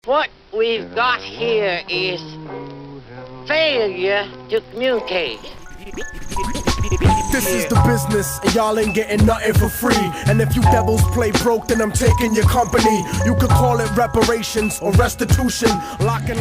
What we've got here is failure to communicate. This is the business, and y'all ain't getting nothing for free. And if you devils play broke, then I'm taking your company. You could call it reparations or restitution. Lock and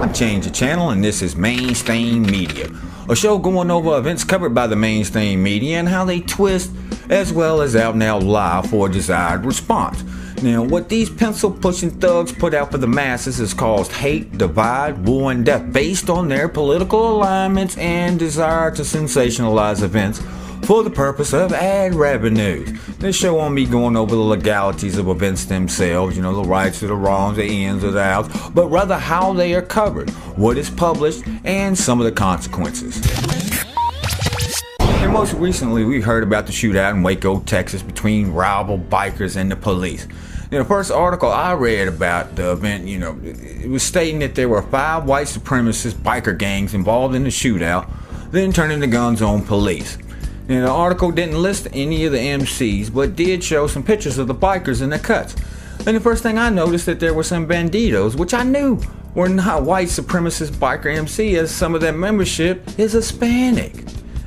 I'm Change the Channel, and this is Mainstream Media, a show going over events covered by the mainstream media and how they twist as well as out and out lie for a desired response. Now, what these pencil-pushing thugs put out for the masses has caused hate, divide, war, and death based on their political alignments and desire to sensationalize events for the purpose of ad revenues. This show won't be going over the legalities of events themselves, the rights or the wrongs, the ins or the outs, but rather how they are covered, what is published, and some of the consequences. And most recently, we heard about the shootout in Waco, Texas between rival bikers and the police. The first article I read about the event, it was stating that there were 5 white supremacist biker gangs involved in the shootout, then turning the guns on police. Now, the article didn't list any of the MCs, but did show some pictures of the bikers in the cuts. And the first thing I noticed that there were some banditos, which I knew were not white supremacist biker MC, as some of their membership is Hispanic.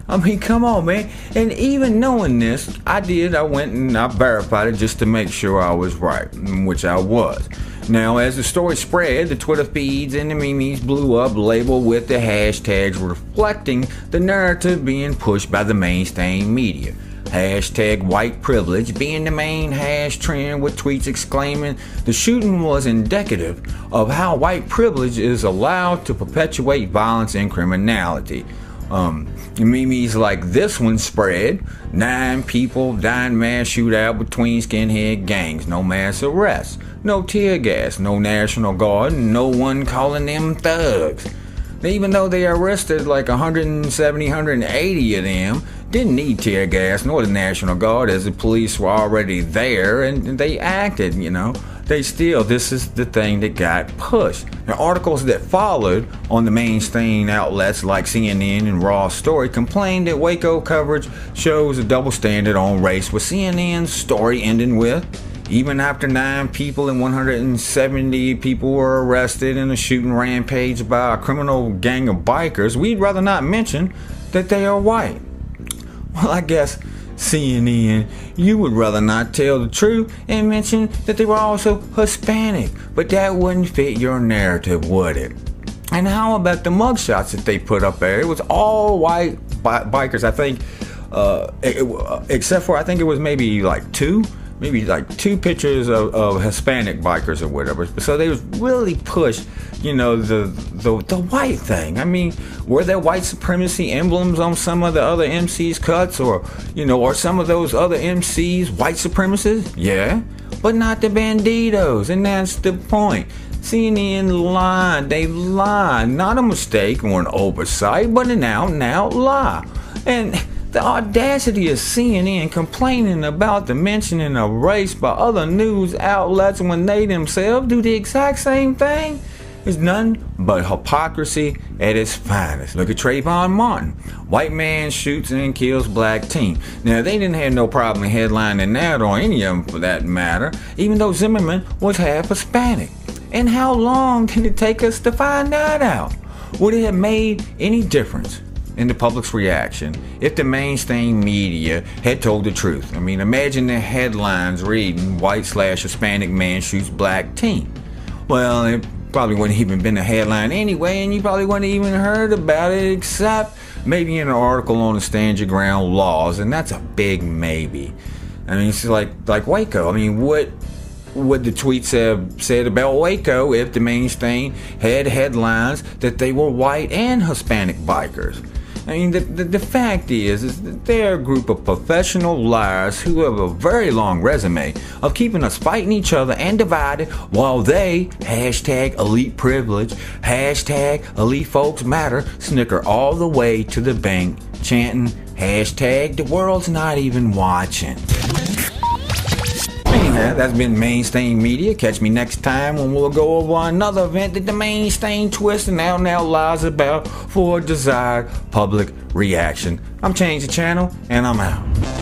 I mean, come on, man. And even knowing this, I went and I verified it just to make sure I was right, which I was. Now, as the story spread, the Twitter feeds and the memes blew up, labeled with the hashtags reflecting the narrative being pushed by the mainstream media. Hashtag white privilege being the main hash trend, with tweets exclaiming the shooting was indicative of how white privilege is allowed to perpetuate violence and criminality. Memes like this one spread: 9 people died in mass shootout between skinhead gangs, no mass arrests, no tear gas, no National Guard, no one calling them thugs. Even though they arrested like 170, 180 of them, didn't need tear gas nor the National Guard, as the police were already there and they acted, this is the thing that got pushed. Now, articles that followed on the mainstream outlets like CNN and Raw Story complained that Waco coverage shows a double standard on race, with CNN's story ending with, even after 9 people and 170 people were arrested in a shooting rampage by a criminal gang of bikers, we'd rather not mention that they are white. Well, I guess CNN, you would rather not tell the truth and mention that they were also Hispanic, but that wouldn't fit your narrative, would it? And how about the mugshots that they put up there? It was all white bikers, I think, except for, I think it was maybe like two pictures of Hispanic bikers or whatever. So they was really pushed, the white thing. I mean, were there white supremacy emblems on some of the other MCs' cuts, or some of those other MCs white supremacists? Yeah, but not the banditos, and that's the point. CNN lied. They lied. Not a mistake or an oversight, but an out and out lie. And the audacity of CNN complaining about the mentioning of race by other news outlets when they themselves do the exact same thing is none but hypocrisy at its finest. Look at Trayvon Martin. White man shoots and kills black teen. Now, they didn't have no problem headlining that, or any of them for that matter, even though Zimmerman was half Hispanic. And how long can it take us to find that out? Would it have made any difference in the public's reaction if the mainstream media had told the truth? I mean, imagine the headlines reading white/Hispanic man shoots black teen. Well, it probably wouldn't even been a headline anyway, and you probably wouldn't even heard about it, except maybe in an article on the Stand Your Ground laws, and that's a big maybe. I mean, it's like Waco. I mean, what would the tweets have said about Waco if the mainstream had headlines that they were white and Hispanic bikers? I mean, the fact is that they're a group of professional liars who have a very long resume of keeping us fighting each other and divided, while they hashtag elite privilege, hashtag elite folks matter, snicker all the way to the bank, chanting hashtag the world's not even watching. Anyhow, that's been Mainstream Media. Catch me next time when we'll go over another event that the mainstream twist and now lies about for a desired public reaction. I'm Change the Channel, and I'm out.